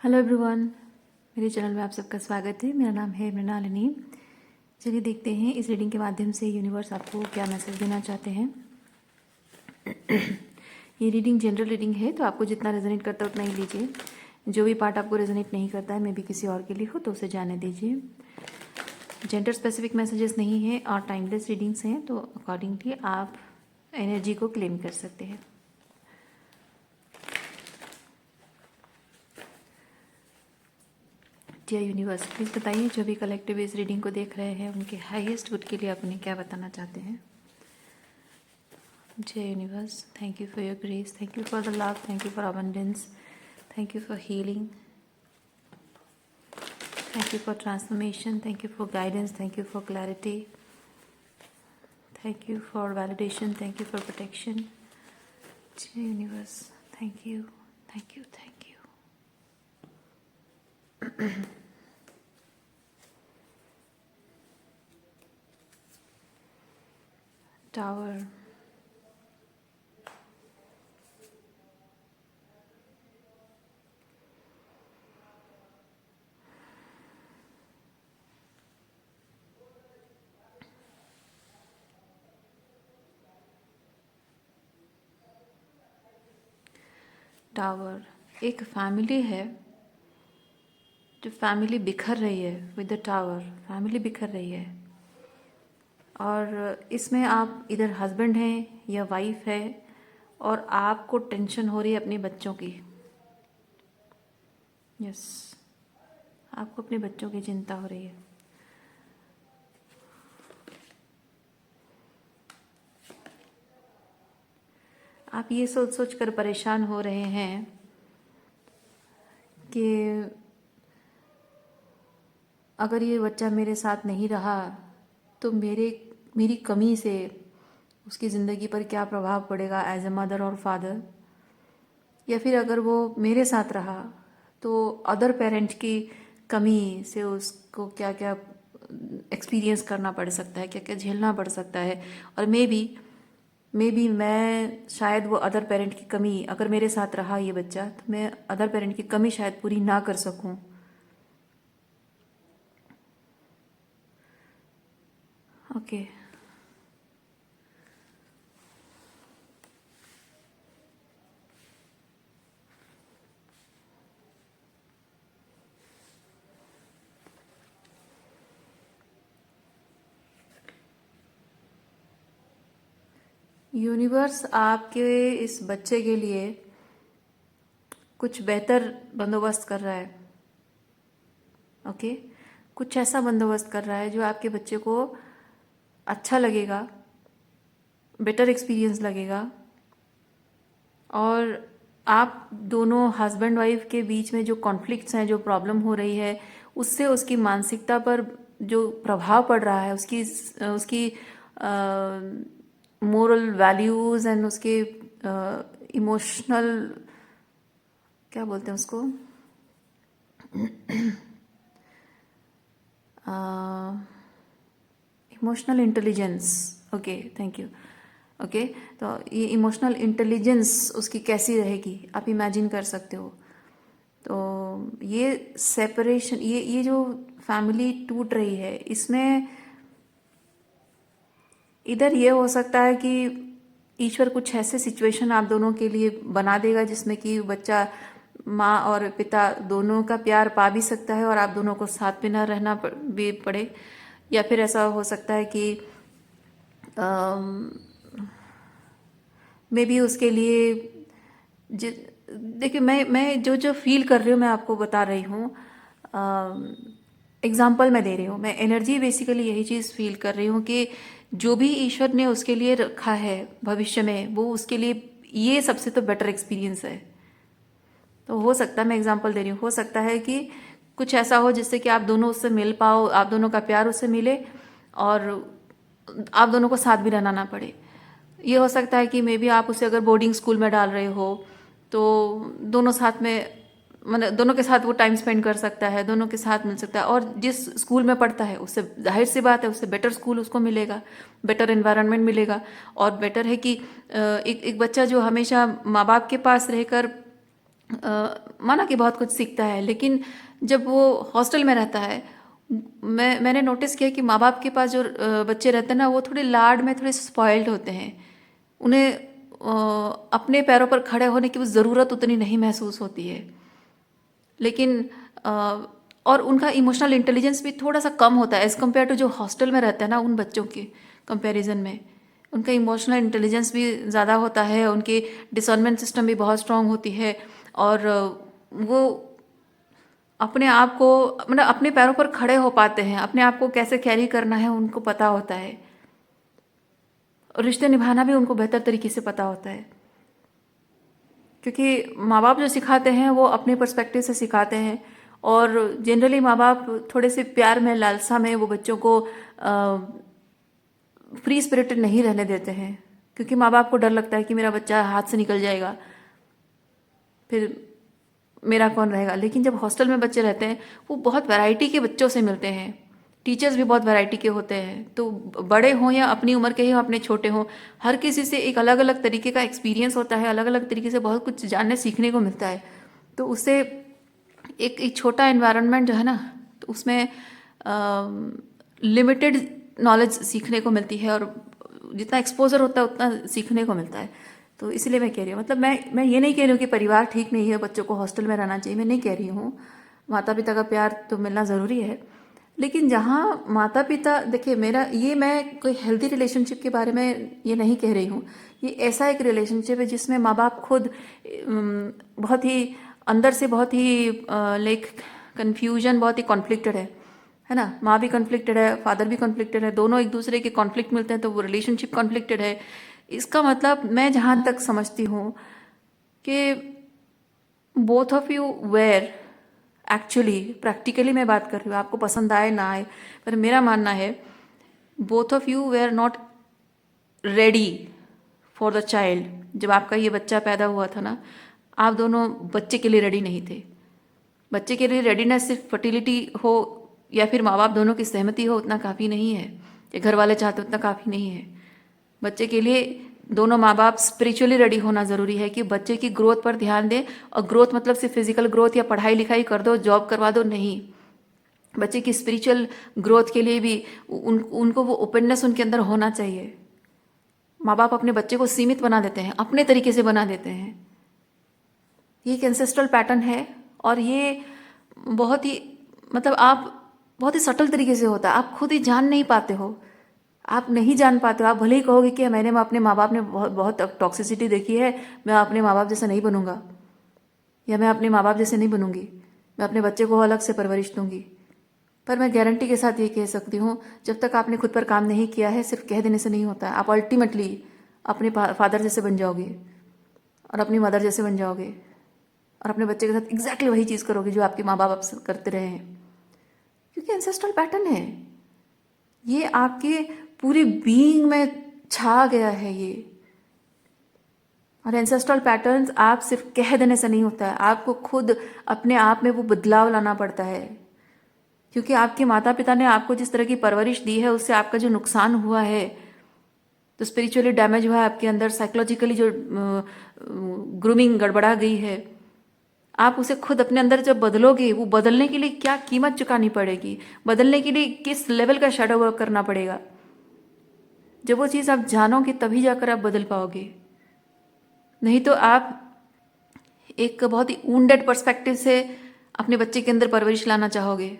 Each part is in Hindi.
हेलो एवरीवन, मेरे चैनल में आप सबका स्वागत है। मेरा नाम है मृणालिनी। चलिए देखते हैं इस रीडिंग के माध्यम से यूनिवर्स आपको क्या मैसेज देना चाहते हैं। ये रीडिंग जनरल रीडिंग है, तो आपको जितना रेजोनेट करता है उतना ही लीजिए। जो भी पार्ट आपको रेजोनेट नहीं करता है, मे बी किसी और के लिए हो, तो उसे जाने दीजिए। जेंडर स्पेसिफिक मैसेजेस नहीं है और टाइमलेस रीडिंग्स हैं, तो अकॉर्डिंगली आप एनर्जी को क्लेम कर सकते हैं। डियर यूनिवर्स, प्लीज़ बताइए जो भी कलेक्टिव इस रीडिंग को देख रहे हैं उनके हाईएस्ट गुड के लिए आप उन्हें क्या बताना चाहते हैं। Dear universe, thank you for your grace, thank you for the love, thank you for abundance, thank you for healing, thank you for transformation, thank you for guidance, thank you for clarity, thank you for validation, thank you for protection. Dear universe, thank you, thank you, thank you. Tower, tower एक फैमिली है, जो फैमिली बिखर रही है। विद द टावर फैमिली बिखर रही है, और इसमें आप इधर हस्बैंड हैं या वाइफ है, और आपको टेंशन हो रही है अपने बच्चों की। यस, आपको अपने बच्चों की चिंता हो रही है। आप ये सोच सोच कर परेशान हो रहे हैं कि अगर ये बच्चा मेरे साथ नहीं रहा तो मेरी कमी से उसकी ज़िंदगी पर क्या प्रभाव पड़ेगा एज ए मदर और फादर, या फिर अगर वो मेरे साथ रहा तो अदर पेरेंट की कमी से उसको क्या क्या एक्सपीरियंस करना पड़ सकता है, क्या क्या झेलना पड़ सकता है। और मे बी मैं शायद वो अदर पेरेंट की कमी, अगर मेरे साथ रहा ये बच्चा तो मैं अदर पेरेंट की कमी शायद पूरी ना कर सकूं। ओके, यूनिवर्स आपके इस बच्चे के लिए कुछ बेहतर बंदोबस्त कर रहा है। ओके, कुछ ऐसा बंदोबस्त कर रहा है जो आपके बच्चे को अच्छा लगेगा, बेटर एक्सपीरियंस लगेगा। और आप दोनों हस्बैंड वाइफ के बीच में जो कॉन्फ्लिक्ट्स हैं, जो प्रॉब्लम हो रही है, उससे उसकी मानसिकता पर जो प्रभाव पड़ रहा है, उसकी उसकी मोरल वैल्यूज़ एंड उसके इमोशनल, क्या बोलते हैं उसको, emotional intelligence. Okay, thank you. Okay, तो ये इमोशनल इंटेलिजेंस उसकी कैसी रहेगी आप इमेजिन कर सकते हो। तो ये सेपरेशन, ये जो फैमिली टूट रही है, इसमें इधर ये हो सकता है कि ईश्वर कुछ ऐसे सिचुएशन आप दोनों के लिए बना देगा जिसमें कि बच्चा माँ और पिता दोनों का प्यार पा भी सकता है और आप दोनों को साथ में ना रहना भी पड़े। या फिर ऐसा हो सकता है कि मे बी उसके लिए देखिए, मैं जो जो फील कर रही हूँ मैं आपको बता रही हूँ। एग्जाम्पल मैं दे रही हूँ, मैं एनर्जी बेसिकली यही चीज़ फील कर रही हूँ कि जो भी ईश्वर ने उसके लिए रखा है भविष्य में, वो उसके लिए ये सबसे तो बेटर एक्सपीरियंस है। तो हो सकता है, मैं एग्जांपल दे रही हूँ, हो सकता है कि कुछ ऐसा हो जिससे कि आप दोनों उससे मिल पाओ, आप दोनों का प्यार उससे मिले और आप दोनों को साथ भी रहना ना पड़े। ये हो सकता है कि मे बी आप उसे अगर बोर्डिंग स्कूल में डाल रहे हो तो दोनों साथ में, मतलब दोनों के साथ वो टाइम स्पेंड कर सकता है, दोनों के साथ मिल सकता है। और जिस स्कूल में पढ़ता है उससे जाहिर सी बात है उससे बेटर स्कूल उसको मिलेगा, बेटर एनवायरनमेंट मिलेगा। और बेटर है कि एक बच्चा जो हमेशा माँ बाप के पास रहकर माना कि बहुत कुछ सीखता है, लेकिन जब वो हॉस्टल में रहता है, मैंने नोटिस किया कि माँ बाप के पास जो बच्चे रहते हैं ना, वो थोड़े लाड में थोड़े स्पॉइल्ड होते हैं। उन्हें अपने पैरों पर खड़े होने की वो ज़रूरत उतनी नहीं महसूस होती है। लेकिन और उनका इमोशनल इंटेलिजेंस भी थोड़ा सा कम होता है एज़ कम्पेयर टू जो हॉस्टल में रहते हैं ना, उन बच्चों के कंपैरिजन में उनका इमोशनल इंटेलिजेंस भी ज़्यादा होता है, उनकी डिसर्नमेंट सिस्टम भी बहुत स्ट्रांग होती है, और वो अपने आप को, मतलब अपने पैरों पर खड़े हो पाते हैं, अपने आप को कैसे कैरी करना है उनको पता होता है, और रिश्ते निभाना भी उनको बेहतर तरीके से पता होता है। क्योंकि माँ बाप जो सिखाते हैं वो अपने पर्सपेक्टिव से सिखाते हैं, और जनरली माँ बाप थोड़े से प्यार में, लालसा में वो बच्चों को फ्री स्पिरिटेड नहीं रहने देते हैं, क्योंकि माँ बाप को डर लगता है कि मेरा बच्चा हाथ से निकल जाएगा, फिर मेरा कौन रहेगा। लेकिन जब हॉस्टल में बच्चे रहते हैं, वो बहुत वैरायटी के बच्चों से मिलते हैं, टीचर्स भी बहुत वैरायटी के होते हैं, तो बड़े हों या अपनी उम्र के हों, अपने छोटे हों, हर किसी से एक अलग अलग तरीके का एक्सपीरियंस होता है, अलग अलग तरीके से बहुत कुछ जानने सीखने को मिलता है। तो उससे एक छोटा एनवायरनमेंट जो है ना, तो उसमें लिमिटेड नॉलेज सीखने को मिलती है, और जितना एक्सपोजर होता है उतना सीखने को मिलता है। तो इसलिए मैं कह रही हूँ, मतलब मैं ये नहीं कह रही हूँ कि परिवार ठीक नहीं है, बच्चों को हॉस्टल में रहना चाहिए, मैं नहीं कह रही हूँ। माता पिता का प्यार तो मिलना ज़रूरी है, लेकिन जहाँ माता पिता, देखिए मेरा ये, मैं कोई हेल्दी रिलेशनशिप के बारे में ये नहीं कह रही हूँ। ये ऐसा एक रिलेशनशिप है जिसमें माँ बाप खुद बहुत ही अंदर से बहुत ही लाइक कन्फ्यूजन, बहुत ही कॉन्फ्लिक्टेड है ना। माँ भी कॉन्फ्लिक्टेड है, फादर भी कॉन्फ्लिक्टेड है, दोनों एक दूसरे के कॉन्फ्लिक्ट मिलते हैं, तो वो रिलेशनशिप कॉन्फ्लिक्टेड है। इसका मतलब मैं जहाँ तक समझती हूँ कि both of you were actually, practically मैं बात कर रही हूँ, आपको पसंद आए ना आए, पर मेरा मानना है both of you were not ready for the child. जब आपका ये बच्चा पैदा हुआ था ना, आप दोनों बच्चे के लिए रेडी नहीं थे। बच्चे के लिए रेडीनेस सिर्फ फर्टिलिटी हो या फिर माँ बाप दोनों की सहमति हो उतना काफ़ी नहीं है, या घर वाले चाहते उतना काफ़ी नहीं है। बच्चे के लिए दोनों माँ बाप स्पिरिचुअली रेडी होना ज़रूरी है, कि बच्चे की ग्रोथ पर ध्यान दें। और ग्रोथ मतलब सिर्फ फिजिकल ग्रोथ या पढ़ाई लिखाई कर दो, जॉब करवा दो, नहीं। बच्चे की स्पिरिचुअल ग्रोथ के लिए भी उनको वो ओपननेस उनके अंदर होना चाहिए। माँ बाप अपने बच्चे को सीमित बना देते हैं, अपने तरीके से बना देते हैं। ये एक एंसेस्ट्रल पैटर्न है, और ये बहुत ही, मतलब आप बहुत ही सटल तरीके से होता है, आप खुद ही जान नहीं पाते हो, आप नहीं जान पाते हो। आप भले ही कहोगे कि मैंने अपने माँ बाप ने बहुत बहुत टॉक्सिसिटी देखी है, मैं अपने माँ बाप जैसा नहीं बनूंगा, या मैं अपने माँ बाप जैसे नहीं बनूंगी, मैं अपने बच्चे को अलग से परवरिश दूंगी। पर मैं गारंटी के साथ ये कह सकती हूँ, जब तक आपने खुद पर काम नहीं किया है, सिर्फ कह देने से नहीं होता है। आप अल्टीमेटली अपने फादर जैसे बन जाओगे, और अपनी मदर जैसे बन जाओगे, और अपने बच्चे के साथ एग्जैक्टली वही चीज़ करोगे जो आपके माँ बाप करते रहे हैं, क्योंकि एंसेस्ट्रल पैटर्न है ये, आपके पूरी बीइंग में छा गया है ये। और एंसेस्ट्रल पैटर्न्स आप सिर्फ कह देने से नहीं होता है, आपको खुद अपने आप में वो बदलाव लाना पड़ता है, क्योंकि आपके माता पिता ने आपको जिस तरह की परवरिश दी है, उससे आपका जो नुकसान हुआ है, तो स्पिरिचुअली डैमेज हुआ है आपके अंदर, साइकोलॉजिकली जो ग्रूमिंग गड़बड़ा गई है, आप उसे खुद अपने अंदर जब बदलोगे, वो बदलने के लिए क्या कीमत चुकानी पड़ेगी, बदलने के लिए किस लेवल का शैडो वर्क करना पड़ेगा, जब वो चीज़ आप जानोगे तभी जाकर आप बदल पाओगे। नहीं तो आप एक बहुत ही वुंडेड पर्सपेक्टिव से अपने बच्चे के अंदर परवरिश लाना चाहोगे।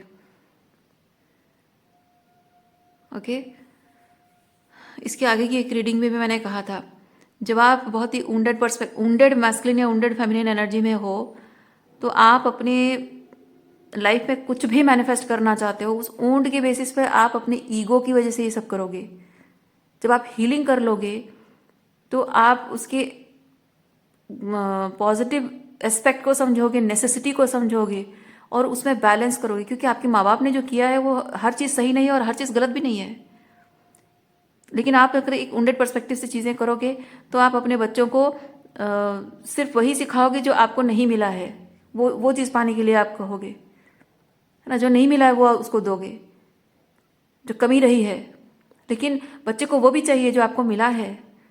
ओके, इसके आगे की एक रीडिंग में भी मैंने कहा था, जब आप बहुत ही वुंडेड मैस्कुलिन या वुंडेड फेमिनिन एनर्जी में हो, तो आप अपने लाइफ में कुछ भी मैनिफेस्ट करना चाहते हो, उस वुंड के बेसिस पे आप अपने ईगो की वजह से ये सब करोगे। जब आप हीलिंग कर लोगे, तो आप उसके पॉजिटिव एस्पेक्ट को समझोगे, नेसेसिटी को समझोगे, और उसमें बैलेंस करोगे, क्योंकि आपके माँ बाप ने जो किया है वो हर चीज़ सही नहीं है और हर चीज़ गलत भी नहीं है। लेकिन आप अगर एक वुंडेड पर्सपेक्टिव से चीज़ें करोगे, तो आप अपने बच्चों को सिर्फ वही सिखाओगे जो आपको नहीं मिला है, वो चीज़ पाने के लिए आप कहोगे, है ना। जो नहीं मिला है वो उसको दोगे, जो कमी रही है। लेकिन बच्चे को वो भी चाहिए जो आपको मिला है।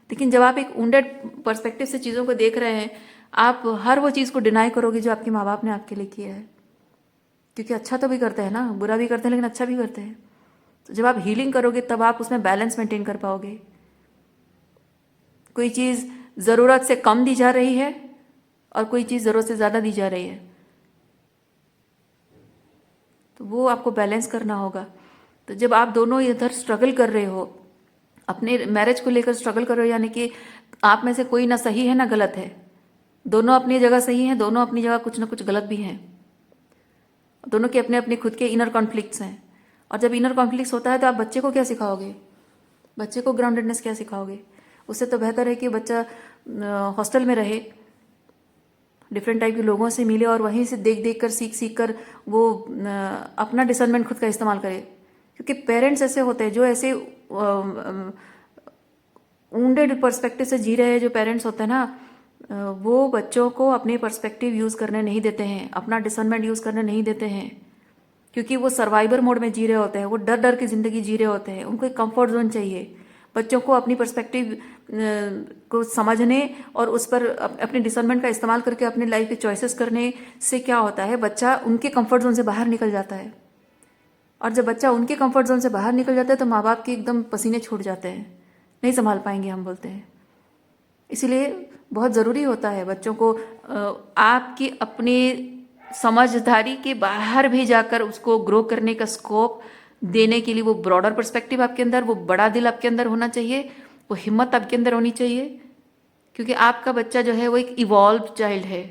लेकिन जब आप एक वुंडेड पर्सपेक्टिव से चीज़ों को देख रहे हैं, आप हर वो चीज़ को डिनाई करोगे जो आपके माँ बाप ने आपके लिए किया है, क्योंकि अच्छा तो भी करते हैं ना, बुरा भी करते हैं लेकिन अच्छा भी करते हैं। तो जब आप हीलिंग करोगे तब आप उसमें बैलेंस मेंटेन कर पाओगे। कोई चीज़ ज़रूरत से कम दी जा रही है और कोई चीज़ ज़रूरत से ज़्यादा दी जा रही है, तो वो आपको बैलेंस करना होगा। तो जब आप दोनों इधर स्ट्रगल कर रहे हो, अपने मैरिज को लेकर स्ट्रगल कर रहे हो, यानी कि आप में से कोई ना सही है ना गलत है, दोनों अपनी जगह सही हैं, दोनों अपनी जगह कुछ ना कुछ गलत भी हैं, दोनों के अपने अपने खुद के इनर कॉन्फ्लिक्ट्स हैं। और जब इनर कॉन्फ्लिक्ट्स होता है तो आप बच्चे को क्या सिखाओगे, बच्चे को ग्राउंडेडनेस क्या सिखाओगे? उससे तो बेहतर है कि बच्चा हॉस्टल में रहे, डिफरेंट टाइप के लोगों से मिले और वहीं से देख देख कर सीख सीख कर वो अपना डिसर्नमेंट खुद का इस्तेमाल करे। क्योंकि पेरेंट्स ऐसे होते हैं जो ऐसे वुंडेड पर्सपेक्टिव से जी रहे हैं, जो पेरेंट्स होते हैं ना, वो बच्चों को अपने पर्सपेक्टिव यूज़ करने नहीं देते हैं, अपना डिसर्नमेंट यूज़ करने नहीं देते हैं, क्योंकि वो सर्वाइवर मोड में जी रहे होते हैं, वो डर डर की ज़िंदगी जी रहे होते हैं। उनको एक कंफर्ट जोन चाहिए। बच्चों को अपनी पर्सपेक्टिव को समझने और उस पर अपने डिसर्नमेंट का इस्तेमाल करके अपने लाइफ के चॉइसेस करने से क्या होता है, बच्चा उनके कंफर्ट जोन से बाहर निकल जाता है। और जब बच्चा उनके कंफर्ट जोन से बाहर निकल जाता है तो माँ बाप के एकदम पसीने छूट जाते हैं, नहीं संभाल पाएंगे हम बोलते हैं। इसीलिए बहुत ज़रूरी होता है बच्चों को आपकी अपने समझदारी के बाहर भी जाकर उसको ग्रो करने का स्कोप देने के लिए वो ब्रॉडर पर्सपेक्टिव आपके अंदर, वो बड़ा दिल आपके अंदर होना चाहिए, वो हिम्मत आपके अंदर होनी चाहिए। क्योंकि आपका बच्चा जो है वो एक इवॉल्व चाइल्ड है।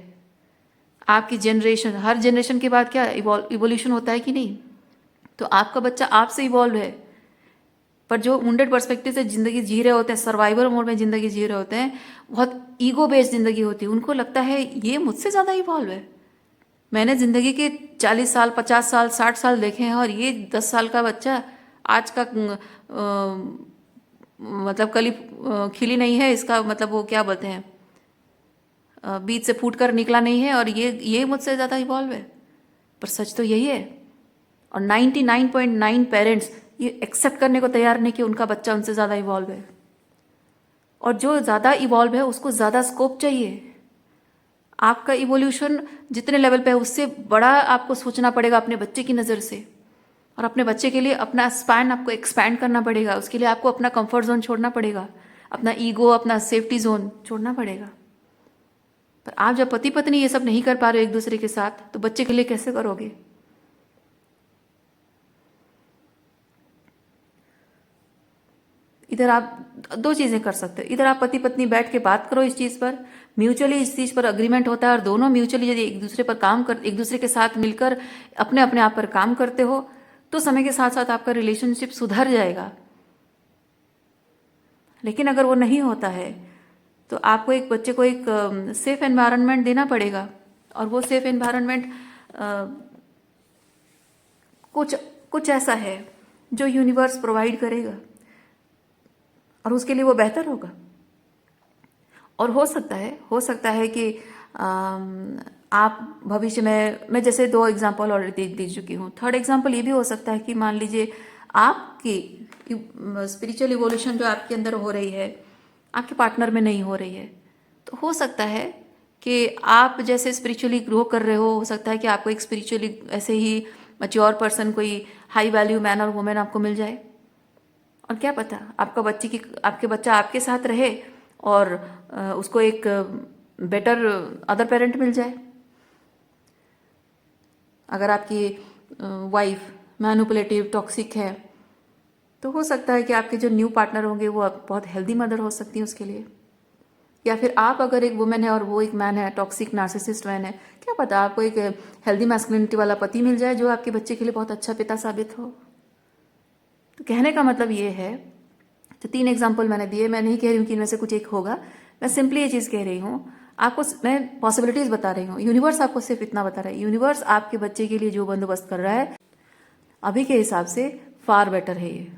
आपकी जनरेशन, हर जनरेशन के बाद क्या इवोल्यूशन होता है कि नहीं? तो आपका बच्चा आपसे इवॉल्व है। पर जो वुंडेड पर्सपेक्टिव से ज़िंदगी जी रहे होते हैं, सर्वाइवल मोड में ज़िंदगी जी रहे होते हैं, बहुत ईगो बेस्ड ज़िंदगी होती है, उनको लगता है ये मुझसे ज़्यादा इवॉल्व है, मैंने ज़िंदगी के 40 साल 50 साल 60 साल देखे हैं और ये 10 साल का बच्चा आज का मतलब कली खिली नहीं है, इसका मतलब वो क्या बोलते हैं, बीज से फूट कर निकला नहीं है और ये मुझसे ज़्यादा इवॉल्व है। पर सच तो यही है। और 99.9 पेरेंट्स ये एक्सेप्ट करने को तैयार नहीं कि उनका बच्चा उनसे ज़्यादा इवॉल्व है। और जो ज़्यादा इवॉल्व है उसको ज़्यादा स्कोप चाहिए। आपका इवोल्यूशन जितने लेवल पे है उससे बड़ा आपको सोचना पड़ेगा अपने बच्चे की नज़र से, और अपने बच्चे के लिए अपना स्पैन आपको एक्सपैंड करना पड़ेगा। उसके लिए आपको अपना कंफर्ट जोन छोड़ना पड़ेगा, अपना ईगो, अपना सेफ्टी जोन छोड़ना पड़ेगा। पर आप जब पति पत्नी ये सब नहीं कर पा रहे हो एक दूसरे के साथ, तो बच्चे के लिए कैसे करोगे? इधर आप दो चीज़ें कर सकते हो। इधर आप पति पत्नी बैठ के बात करो इस चीज़ पर, म्यूचुअली इस चीज़ पर अग्रीमेंट होता है और दोनों म्यूचुअली यदि एक दूसरे पर काम कर, एक दूसरे के साथ मिलकर अपने अपने आप पर काम करते हो तो समय के साथ साथ आपका रिलेशनशिप सुधर जाएगा। लेकिन अगर वो नहीं होता है तो आपको एक बच्चे को एक सेफ एनवायरनमेंट देना पड़ेगा, और वो सेफ एनवायरनमेंट कुछ कुछ ऐसा है जो यूनिवर्स प्रोवाइड करेगा और उसके लिए वो बेहतर होगा। और हो सकता है कि आप भविष्य में, मैं जैसे दो एग्जांपल ऑलरेडी दे चुकी हूँ, थर्ड एग्जांपल ये भी हो सकता है कि मान लीजिए आपकी स्पिरिचुअल इवोल्यूशन जो आपके अंदर हो रही है आपके पार्टनर में नहीं हो रही है। तो हो सकता है कि आप जैसे स्पिरिचुअली ग्रो कर रहे हो सकता है कि आपको एक स्पिरिचुअली ऐसे ही मैच्योर पर्सन, कोई हाई वैल्यू मैन और वुमेन आपको मिल जाए। और क्या पता आपके बच्चा आपके साथ रहे और उसको एक बेटर अदर पेरेंट मिल जाए। अगर आपकी वाइफ मैनिपुलेटिव टॉक्सिक है तो हो सकता है कि आपके जो न्यू पार्टनर होंगे वो बहुत हेल्दी मदर हो सकती है उसके लिए। या फिर आप अगर एक वुमेन है और वो एक मैन है, टॉक्सिक नार्सिसिस्ट मैन है, क्या पता आपको एक हेल्दी मैस्कुलिनिटी वाला पति मिल जाए जो आपके बच्चे के लिए बहुत अच्छा पिता साबित हो। तो कहने का मतलब ये है, तो 3 एग्जाम्पल मैंने दिए, मैं नहीं कह रही हूँ कि इनमें से कुछ एक होगा, मैं सिंपली ये चीज़ कह रही हूँ आपको, मैं पॉसिबिलिटीज़ बता रही हूँ। यूनिवर्स आपको सिर्फ इतना बता रहा है, यूनिवर्स आपके बच्चे के लिए जो बंदोबस्त कर रहा है अभी के हिसाब से फार बेटर है ये।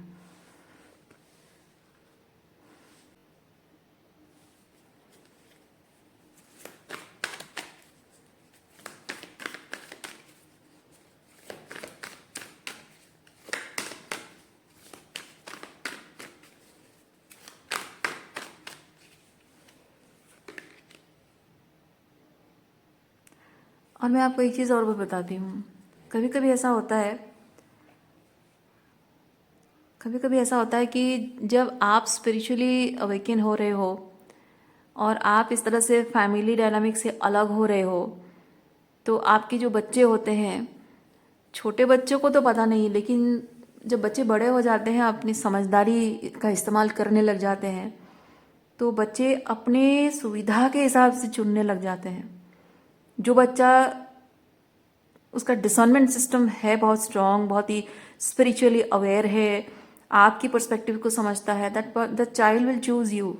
और मैं आपको एक चीज़ और भी बताती हूँ। कभी कभी ऐसा होता है, कभी कभी ऐसा होता है कि जब आप स्पिरिचुअली अवेकन हो रहे हो और आप इस तरह से फैमिली डायनामिक से अलग हो रहे हो, तो आपके जो बच्चे होते हैं, छोटे बच्चों को तो पता नहीं, लेकिन जब बच्चे बड़े हो जाते हैं, अपनी समझदारी का इस्तेमाल करने लग जाते हैं, तो बच्चे अपने सुविधा के हिसाब से चुनने लग जाते हैं। जो बच्चा, उसका डिसर्नमेंट सिस्टम है बहुत स्ट्रांग, बहुत ही स्पिरिचुअली अवेयर है, आपकी पर्सपेक्टिव को समझता है, that the child will choose you.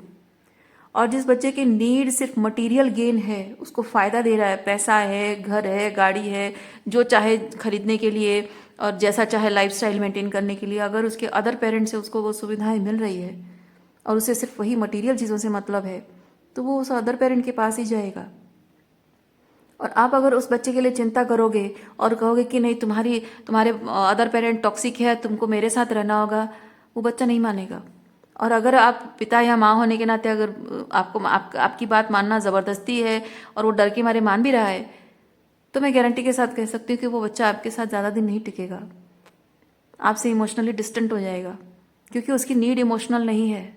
और जिस बच्चे की नीड सिर्फ मटेरियल गेन है, उसको फ़ायदा दे रहा है, पैसा है, घर है, गाड़ी है, जो चाहे खरीदने के लिए और जैसा चाहे लाइफस्टाइल मेंटेन करने के लिए, अगर उसके अदर पेरेंट्स से उसको वो सुविधाएं मिल रही है और उसे सिर्फ वही मटेरियल चीज़ों से मतलब है, तो वो उस अदर पेरेंट के पास ही जाएगा। और आप अगर उस बच्चे के लिए चिंता करोगे और कहोगे कि नहीं, तुम्हारे अदर पेरेंट टॉक्सिक है, तुमको मेरे साथ रहना होगा, वो बच्चा नहीं मानेगा। और अगर आप पिता या माँ होने के नाते अगर आपकी बात मानना ज़बरदस्ती है और वो डर के मारे मान भी रहा है, तो मैं गारंटी के साथ कह सकती हूँ कि वो बच्चा आपके साथ ज़्यादा दिन नहीं टिकेगा, आपसे इमोशनली डिस्टेंट हो जाएगा, क्योंकि उसकी नीड इमोशनल नहीं है,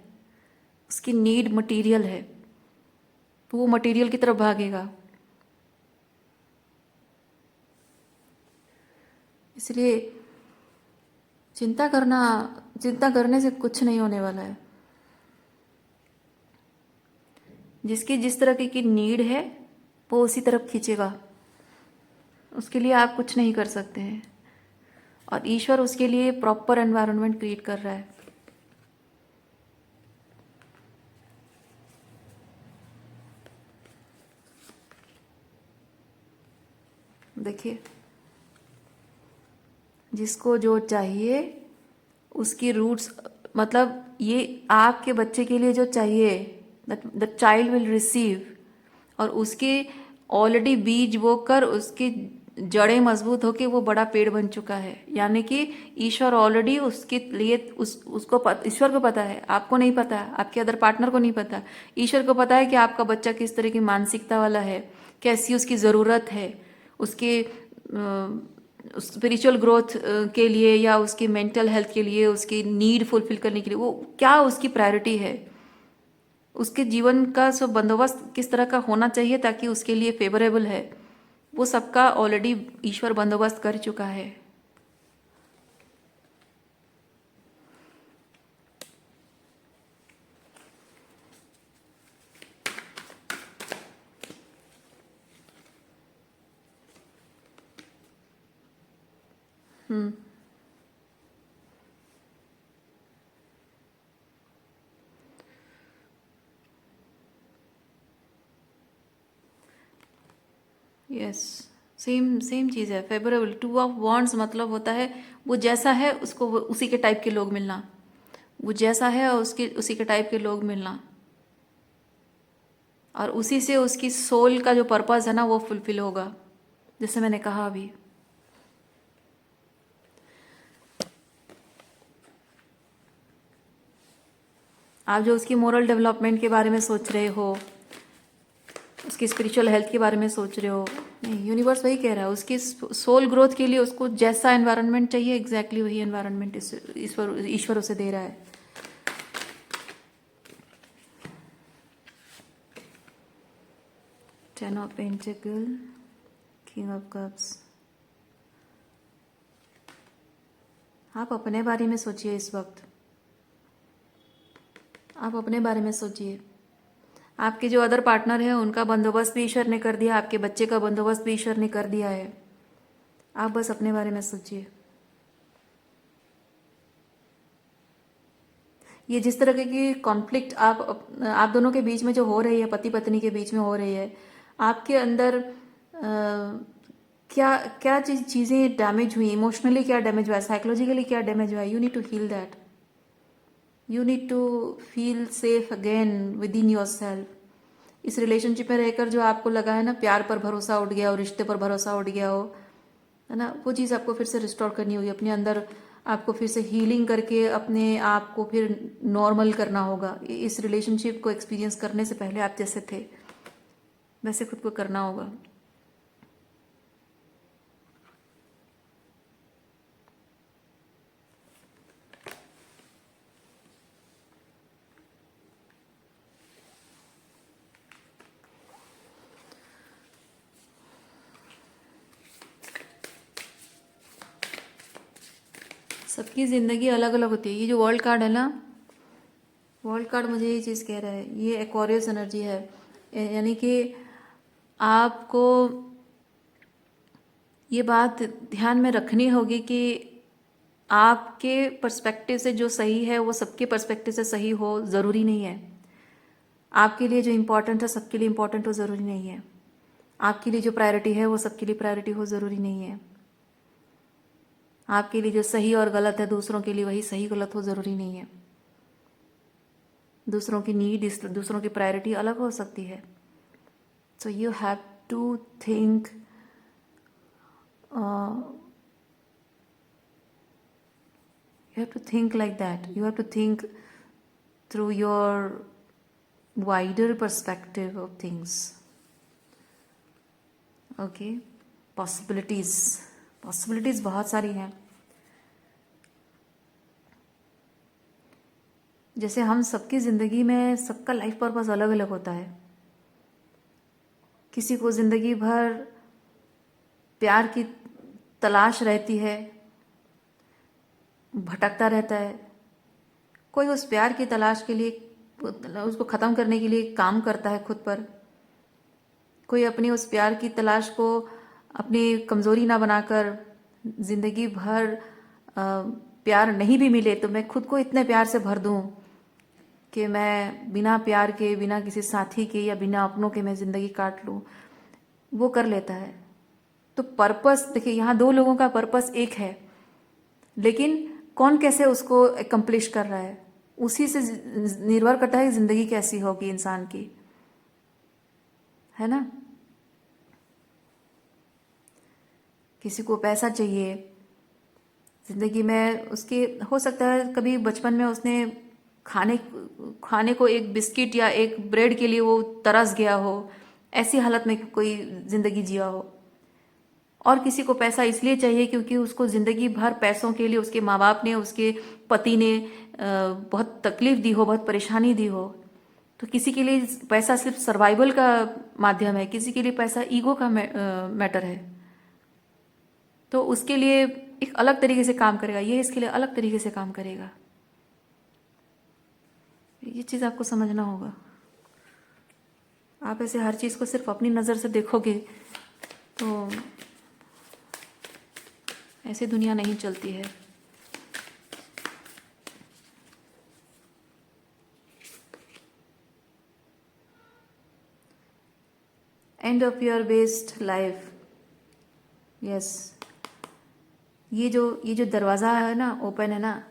उसकी नीड मटीरियल है, तो वो मटीरियल की तरफ भागेगा। इसलिए चिंता करने से कुछ नहीं होने वाला है। जिसकी जिस तरह की नीड है वो उसी तरफ खींचेगा, उसके लिए आप कुछ नहीं कर सकते हैं। और ईश्वर उसके लिए प्रॉपर एनवायरनमेंट क्रिएट कर रहा है। देखिए, जिसको जो चाहिए उसकी रूट्स, मतलब ये आपके बच्चे के लिए जो चाहिए, द चाइल्ड विल रिसीव, और उसके ऑलरेडी बीज बोकर उसकी जड़ें मजबूत होके वो बड़ा पेड़ बन चुका है। यानी कि ईश्वर ऑलरेडी उसके लिए ईश्वर को पता है, आपको नहीं पता, आपके अदर पार्टनर को नहीं पता। ईश्वर को पता है कि आपका बच्चा किस तरह की मानसिकता वाला है, कैसी उसकी ज़रूरत है, उसके स्पिरिचुअल ग्रोथ के लिए या उसकी मेंटल हेल्थ के लिए, उसकी नीड फुलफिल करने के लिए वो क्या उसकी प्रायोरिटी है, उसके जीवन का सब बंदोबस्त किस तरह का होना चाहिए ताकि उसके लिए फेवरेबल है, वो सबका ऑलरेडी ईश्वर बंदोबस्त कर चुका है। यस, सेम सेम चीज़ है। फेवरेबल, टू ऑफ वॉन्ड्स मतलब होता है वो जैसा है उसको उसी के टाइप के लोग मिलना, वो जैसा है उसके उसी के टाइप के लोग मिलना, और उसी से उसकी सोल का जो पर्पस है ना वो फुलफिल होगा, जैसे मैंने कहा अभी। आप जो उसकी मोरल डेवलपमेंट के बारे में सोच रहे हो, उसकी स्पिरिचुअल हेल्थ के बारे में सोच रहे हो, नहीं, यूनिवर्स वही कह रहा है, उसकी सोल ग्रोथ के लिए उसको जैसा एनवायरनमेंट चाहिए एग्जैक्टली वही एनवायरनमेंट ईश्वर उसे दे रहा है। Ten of pentacle, king of cups. आप अपने बारे में सोचिए इस वक्त, आप अपने बारे में सोचिए। आपके जो अदर पार्टनर है उनका बंदोबस्त भी ईश्वर ने कर दिया, आपके बच्चे का बंदोबस्त भी ईश्वर ने कर दिया है। आप बस अपने बारे में सोचिए। ये जिस तरह की कॉन्फ्लिक्ट आप दोनों के बीच में जो हो रही है, पति पत्नी के बीच में हो रही है, आपके अंदर क्या क्या चीज़ें डैमेज हुई, इमोशनली क्या डैमेज हुआ है, साइकोलॉजिकली क्या डैमेज हुआ है, you need to heal that. You need to feel safe again within yourself. इस रिलेशनशिप में रहकर जो आपको लगा है ना, प्यार पर भरोसा उठ गया हो, रिश्ते पर भरोसा उठ गया हो, है ना, वो चीज़ आपको फिर से रिस्टोर करनी होगी अपने अंदर। आपको फिर से हीलिंग करके अपने आप को फिर नॉर्मल करना होगा। इस रिलेशनशिप को एक्सपीरियंस करने से पहले आप जैसे थे वैसे खुद को करना होगा। सबकी ज़िंदगी अलग अलग होती है। ये जो वर्ल्ड कार्ड है ना, वर्ल्ड कार्ड मुझे ये चीज़ कह रहा है, ये एक्वेरियस एनर्जी है। यानी कि आपको ये बात ध्यान में रखनी होगी कि आपके पर्सपेक्टिव से जो सही है वो सबके पर्सपेक्टिव से सही हो ज़रूरी नहीं है। आपके लिए जो इम्पोर्टेंट है सबके लिए इम्पोर्टेंट हो ज़रूरी नहीं है। आपके लिए जो प्रायोरिटी है वो सबके लिए प्रायोरिटी हो ज़रूरी नहीं है। आपके लिए जो सही और गलत है दूसरों के लिए वही सही गलत हो ज़रूरी नहीं है। दूसरों की नीड, दूसरों की प्रायोरिटी अलग हो सकती है। So you have to think, you have to think like that. You have to think through your wider perspective of things. Okay, possibilities बहुत सारी हैं। जैसे हम सबकी ज़िंदगी में सबका लाइफ पर्पस अलग अलग होता है। किसी को ज़िंदगी भर प्यार की तलाश रहती है, भटकता रहता है। कोई उस प्यार की तलाश के लिए, उसको ख़त्म करने के लिए काम करता है खुद पर। कोई अपनी उस प्यार की तलाश को अपनी कमज़ोरी ना बनाकर ज़िंदगी भर प्यार नहीं भी मिले तो मैं खुद को इतने प्यार से भर दूं कि मैं बिना प्यार के, बिना किसी साथी के या बिना अपनों के मैं ज़िंदगी काट लूं, वो कर लेता है। तो पर्पस देखिए, यहाँ दो लोगों का पर्पस एक है, लेकिन कौन कैसे उसको एकम्प्लिश कर रहा है उसी से निर्भर करता है ज़िंदगी कैसी होगी इंसान की, है ना। किसी को पैसा चाहिए ज़िंदगी में, उसके हो सकता है कभी बचपन में उसने खाने को एक बिस्किट या एक ब्रेड के लिए वो तरस गया हो, ऐसी हालत में कोई ज़िंदगी जिया हो। और किसी को पैसा इसलिए चाहिए क्योंकि उसको ज़िंदगी भर पैसों के लिए उसके माँ बाप ने, उसके पति ने बहुत तकलीफ दी हो, बहुत परेशानी दी हो। तो किसी के लिए पैसा सिर्फ सर्वाइवल का माध्यम है, किसी के लिए पैसा ईगो का मैटर है। तो उसके लिए एक अलग तरीके से काम करेगा, ये इसके लिए अलग तरीके से काम करेगा। ये चीज़ आपको समझना होगा। आप ऐसे हर चीज़ को सिर्फ अपनी नज़र से देखोगे तो ऐसे दुनिया नहीं चलती है। End of your best life. Yes, ये जो दरवाज़ा है ना, ओपन है ना,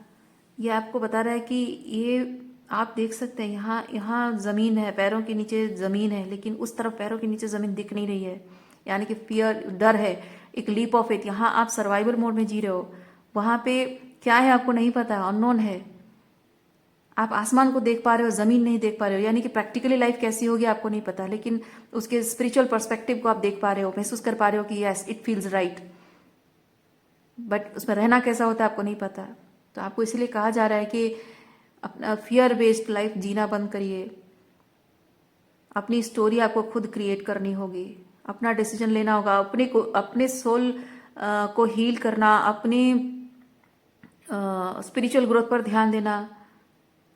ये आपको बता रहा है कि ये आप देख सकते हैं, यहाँ ज़मीन है, पैरों के नीचे ज़मीन है, लेकिन उस तरफ पैरों के नीचे ज़मीन दिख नहीं रही है। यानी कि फियर, डर है, एक लीप ऑफ फेथ। यहाँ आप सर्वाइवल मोड में जी रहे हो, वहाँ पे क्या है आपको नहीं पता, अननोन है। आप आसमान को देख पा रहे हो, ज़मीन नहीं देख पा रहे हो, यानी कि प्रैक्टिकली लाइफ कैसी होगी आपको नहीं पता, लेकिन उसके स्पिरिचुअल पर्सपेक्टिव को आप देख पा रहे हो, महसूस कर पा रहे हो कि yes it feels right. But उसमें रहना कैसा होता है आपको नहीं पता। तो आपको इसलिए कहा जा रहा है कि अपना फियर बेस्ड लाइफ जीना बंद करिए। अपनी स्टोरी आपको खुद क्रिएट करनी होगी, अपना डिसीजन लेना होगा, अपने सोल को हील करना, अपनी स्पिरिचुअल ग्रोथ पर ध्यान देना,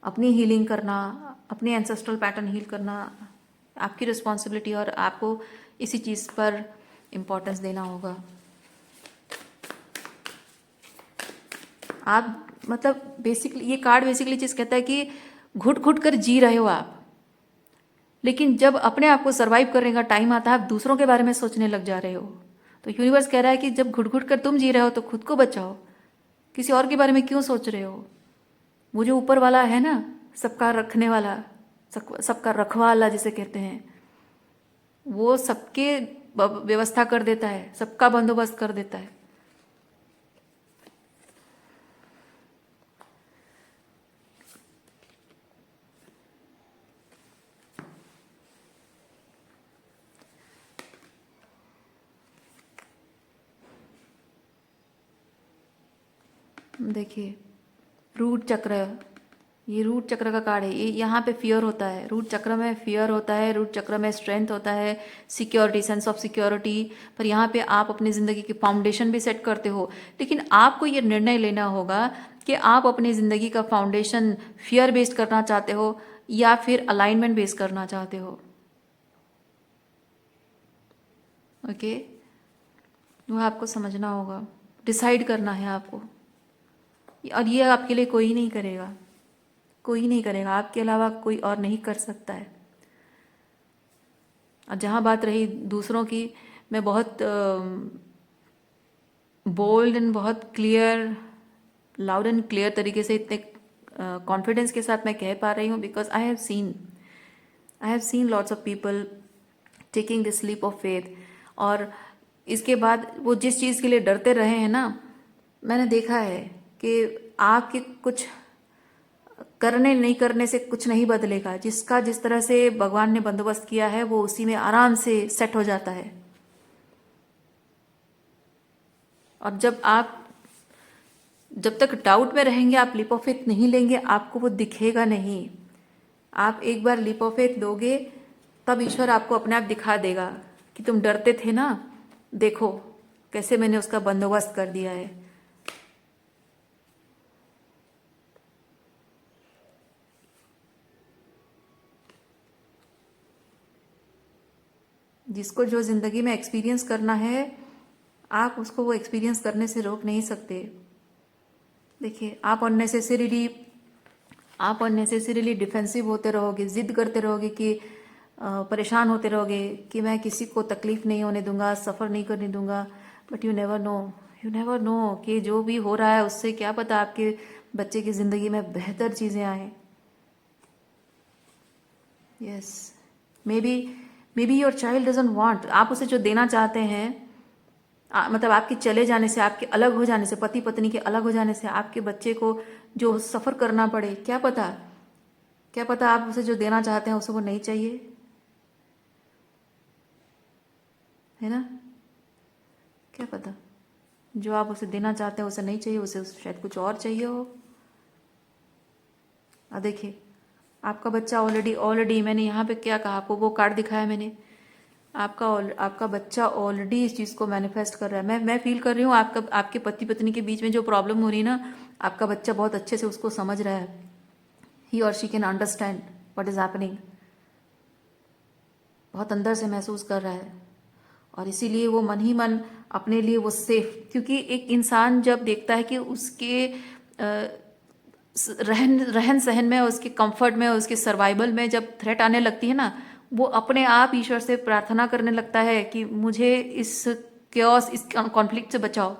अपनी हीलिंग करना, अपने एंसेस्ट्रल पैटर्न हील करना आपकी रिस्पॉन्सिबिलिटी, और आपको इसी चीज़ पर इम्पोर्टेंस देना होगा। आप मतलब बेसिकली, ये कार्ड बेसिकली चीज़ कहता है कि घुट घुट कर जी रहे हो आप, लेकिन जब अपने आप को सर्वाइव करने का टाइम आता है आप दूसरों के बारे में सोचने लग जा रहे हो। तो यूनिवर्स कह रहा है कि जब घुट घुट कर तुम जी रहे हो तो खुद को बचाओ, किसी और के बारे में क्यों सोच रहे हो। वो जो ऊपर वाला है ना, सबका रखने वाला, सबका रखवाला जिसे कहते हैं, वो सबके व्यवस्था कर देता है, सबका बंदोबस्त कर देता है। देखिए, रूट चक्र, ये रूट चक्र का कार्ड है। ये यहाँ पे फियर होता है, रूट चक्र में फियर होता है, रूट चक्र में स्ट्रेंथ होता है, सिक्योरिटी, सेंस ऑफ सिक्योरिटी। पर यहाँ पे आप अपनी ज़िंदगी की फाउंडेशन भी सेट करते हो, लेकिन आपको ये निर्णय लेना होगा कि आप अपनी ज़िंदगी का फाउंडेशन फियर बेस्ड करना चाहते हो या फिर अलाइनमेंट बेस्ड करना चाहते हो। ओके, वो आपको समझना होगा, डिसाइड करना है आपको। और ये आपके लिए कोई नहीं करेगा, कोई नहीं करेगा, आपके अलावा कोई और नहीं कर सकता है। और जहाँ बात रही दूसरों की, मैं बहुत बोल्ड एंड बहुत क्लियर, लाउड एंड क्लियर तरीके से, इतने कॉन्फिडेंस के साथ मैं कह पा रही हूँ because I have seen lots of people taking this leap of faith. और इसके बाद वो जिस चीज़ के लिए डरते रहे हैं ना, मैंने देखा है कि आपके कुछ करने नहीं करने से कुछ नहीं बदलेगा। जिसका जिस तरह से भगवान ने बंदोबस्त किया है वो उसी में आराम से सेट हो जाता है। और जब तक डाउट में रहेंगे, आप लीप ऑफ फेथ नहीं लेंगे, आपको वो दिखेगा नहीं। आप एक बार लीप ऑफ फेथ लोगे तब ईश्वर आपको अपने आप दिखा देगा कि तुम डरते थे ना, देखो कैसे मैंने उसका बंदोबस्त कर दिया है। जिसको जो जिंदगी में एक्सपीरियंस करना है, आप उसको वो एक्सपीरियंस करने से रोक नहीं सकते। देखिए, आप अननेसेसरीली डिफेंसिव होते रहोगे, जिद करते रहोगे कि परेशान होते रहोगे कि मैं किसी को तकलीफ नहीं होने दूंगा, सफ़र नहीं करने दूंगा। बट यू नेवर नो कि जो भी हो रहा है उससे क्या पता आपके बच्चे की ज़िंदगी में बेहतर चीज़ें आए। Yes, may be your child doesn't want, आप उसे जो देना चाहते हैं, मतलब आपके चले जाने से, आपके अलग हो जाने से, पति पत्नी के अलग हो जाने से आपके बच्चे को जो सफ़र करना पड़े, क्या पता आप उसे जो देना चाहते हैं उसे वो नहीं चाहिए, है ना? क्या पता जो आप उसे देना चाहते हैं उसे नहीं चाहिए, उसे शायद कुछ और चाहिए हो। देखिए, आपका बच्चा ऑलरेडी मैंने यहाँ पे क्या कहा, आपको वो कार्ड दिखाया मैंने, आपका बच्चा ऑलरेडी इस चीज़ को मैनिफेस्ट कर रहा है। मैं फील कर रही हूँ आपके पति पत्नी के बीच में जो प्रॉब्लम हो रही है ना, आपका बच्चा बहुत अच्छे से उसको समझ रहा है। ही और she can understand what is happening, बहुत अंदर से महसूस कर रहा है। और इसीलिए वो मन ही मन अपने लिए वो सेफ, क्योंकि एक इंसान जब देखता है कि उसके रहन सहन में, उसके कंफर्ट में, उसके सर्वाइवल में जब थ्रेट आने लगती है ना, वो अपने आप ईश्वर से प्रार्थना करने लगता है कि मुझे इस क्योस, इस कॉन्फ्लिक्ट से बचाओ।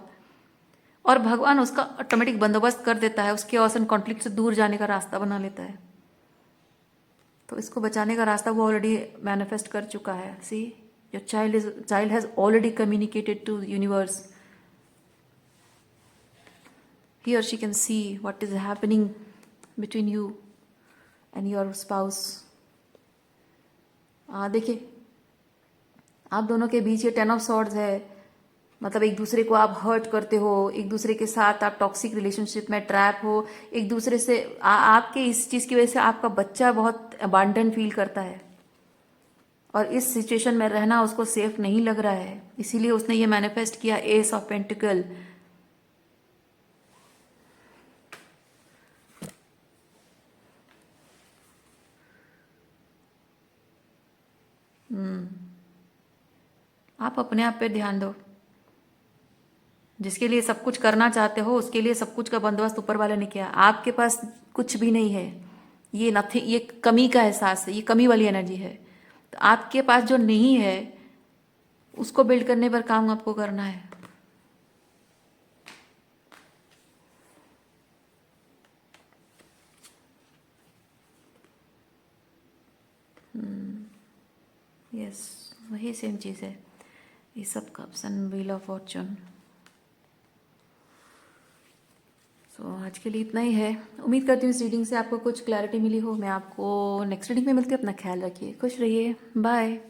और भगवान उसका ऑटोमेटिक बंदोबस्त कर देता है, उस क्योस एंड कॉन्फ्लिक्ट से दूर जाने का रास्ता बना लेता है। तो इसको बचाने का रास्ता वो ऑलरेडी मैनिफेस्ट कर चुका है। See, your child has already communicated to universe. He or she can see what is happening between you and your spouse. देखिए, आप दोनों के बीच ये 10 ऑफ सॉर्ड्स है, मतलब एक दूसरे को आप हर्ट करते हो, एक दूसरे के साथ आप टॉक्सिक रिलेशनशिप में ट्रैप हो, एक दूसरे से आपके इस चीज़ की वजह से आपका बच्चा बहुत अबांडन फील करता है और इस सिचुएशन में रहना उसको सेफ नहीं लग रहा है। इसीलिए उसने ये मैनिफेस्ट किया, एस ऑफ पेंटिकल। आप अपने आप पे ध्यान दो। जिसके लिए सब कुछ करना चाहते हो उसके लिए सब कुछ का बंदोबस्त ऊपर वाले ने किया। आपके पास कुछ भी नहीं है, ये नथिंग, ये कमी का एहसास है, ये कमी वाली एनर्जी है। तो आपके पास जो नहीं है उसको बिल्ड करने पर काम आपको करना है। यस, वही सेम चीज़ है, ये सब cups and wheel of fortune. So आज के लिए इतना ही है। उम्मीद करती हूँ इस रीडिंग से आपको कुछ क्लैरिटी मिली हो। मैं आपको नेक्स्ट रीडिंग में मिलती हूँ। अपना ख्याल रखिए, खुश रहिए, बाय।